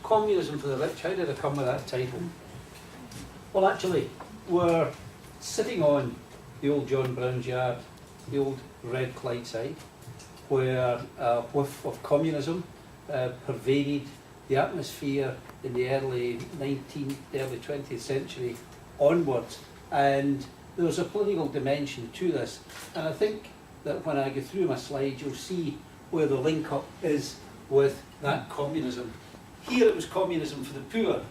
Communism for the Rich. How did I come with that title? Well, actually, we're sitting on the old John Brown's yard, the old red Clydeside, where a whiff of communism pervaded the atmosphere in the early 19th, early 20th century onwards. And there was a political dimension to this. And I think that when I go through my slides, you'll see where the link-up is with that communism. Here it was communism for the poor,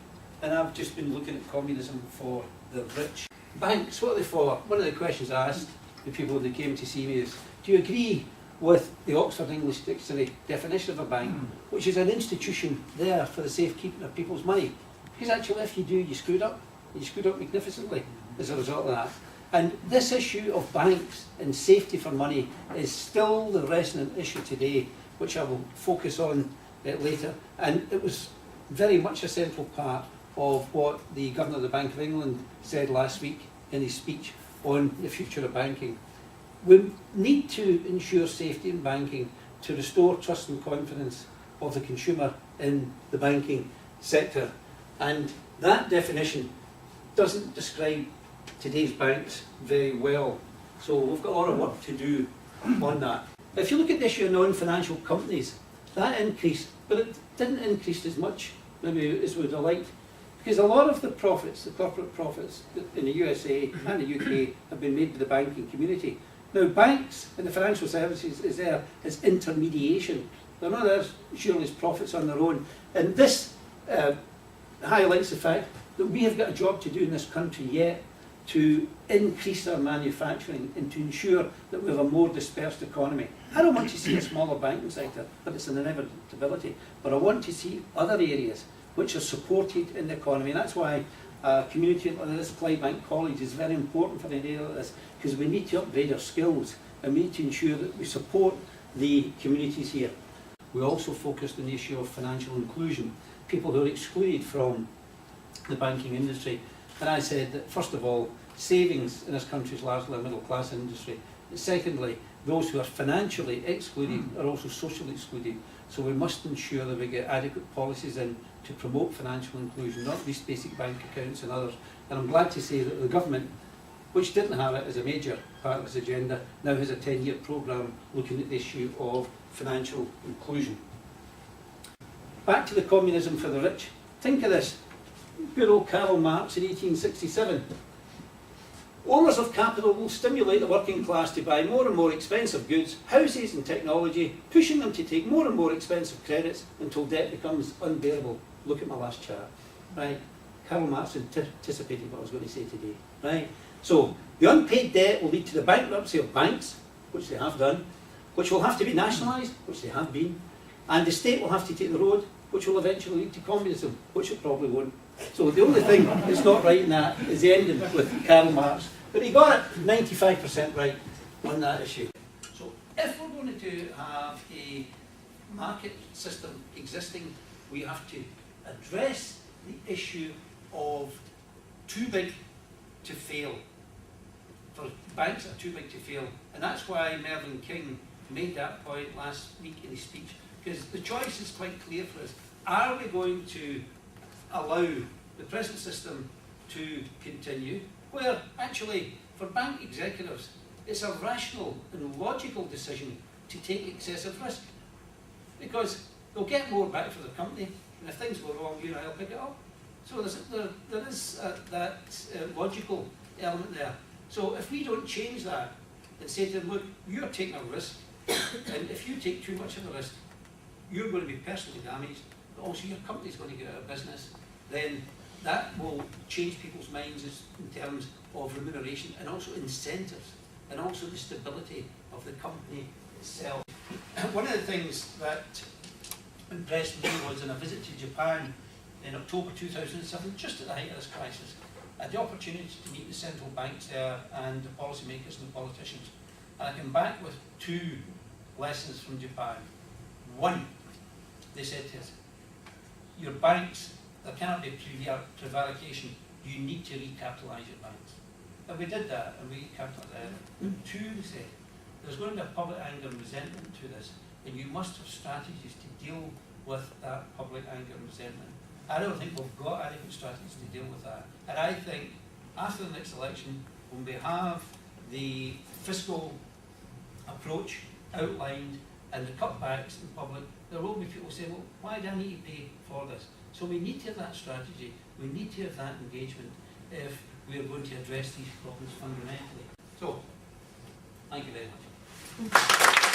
and I've just been looking at communism for the rich. Banks, what are they for? One of the questions I asked the people that came to see me is, do you agree with the Oxford English Dictionary definition of a bank, which is an institution there for the safekeeping of people's money? Because actually if you do, you screwed up. You screwed up magnificently as a result of that. And this issue of banks and safety for money is still the resonant issue today, which I will focus on later. And it was very much a central part of what the Governor of the Bank of England said last week in his speech on the future of banking. We need to ensure safety in banking to restore trust and confidence of the consumer in the banking sector. And that definition doesn't describe today's banks very well. So we've got a lot of work to do on that. If you look at the issue of non-financial companies, that increased, but it didn't increase as much maybe as we'd have liked. Because a lot of the profits, the corporate profits in the USA and the UK have been made by the banking community. Now banks and the financial services is there as intermediation. They're not there surely as profits on their own. And this highlights the fact that we have got a job to do in this country yet to increase our manufacturing and to ensure that we have a more dispersed economy. I don't want to see a smaller banking sector, but it's an inevitability. But I want to see other areas which are supported in the economy, and that's why a community like this, Clydebank College, is very important for an area like this, because we need to upgrade our skills and we need to ensure that we support the communities here. We also focused on the issue of financial inclusion, people who are excluded from the banking industry. And I said that, first of all, savings in this country is largely a middle class industry. And secondly, those who are financially excluded are also socially excluded. So we must ensure that we get adequate policies in to promote financial inclusion, not least basic bank accounts and others. And I'm glad to say that the government, which didn't have it as a major part of its agenda, now has a 10-year programme looking at the issue of financial inclusion. Back to the communism for the rich. Think of this. Good old Karl Marx in 1867. Owners of capital will stimulate the working class to buy more and more expensive goods, houses and technology, pushing them to take more and more expensive credits until debt becomes unbearable. Look at my last chart. Right? Karl Marx anticipated what I was going to say today. Right? So, the unpaid debt will lead to the bankruptcy of banks, which they have done, which will have to be nationalised, which they have been, and the state will have to take the road, which will eventually lead to communism, which it probably won't. So the only thing that's not right in that is the ending with Karl Marx. But he got it 95% right on that issue. So if we're going to have a market system existing, we have to address the issue of too big to fail. For banks that are too big to fail. And that's why Mervyn King made that point last week in his speech. Because the choice is quite clear for us. Are we going to allow the present system to continue, where actually for bank executives it's a rational and logical decision to take excessive risk, because they'll get more back for the company, and if things go wrong, you and I'll pick it up. So there is that logical element there. So if we don't change that and say to them, look, you're taking a risk, and if you take too much of a risk, you're going to be personally damaged, but also your company's going to get out of business, then that will change people's minds in terms of remuneration and also incentives and also the stability of the company itself. One of the things that impressed me was in a visit to Japan in October 2007, just at the height of this crisis. I had the opportunity to meet the central banks there and the policymakers and the politicians. And I came back with two lessons from Japan. One, they said to us, your banks, there cannot be prevarication, you need to recapitalise your banks. And we did that, and we recapitalised. Two, they said, there's going to be a public anger and resentment to this, and you must have strategies to deal with that public anger and resentment. I don't think we've got adequate strategies to deal with that. And I think after the next election, when we have the fiscal approach outlined and the cutbacks in public, there will be people saying, well, why do I need to pay for this? So we need to have that strategy, we need to have that engagement if we are going to address these problems fundamentally. So, thank you very much.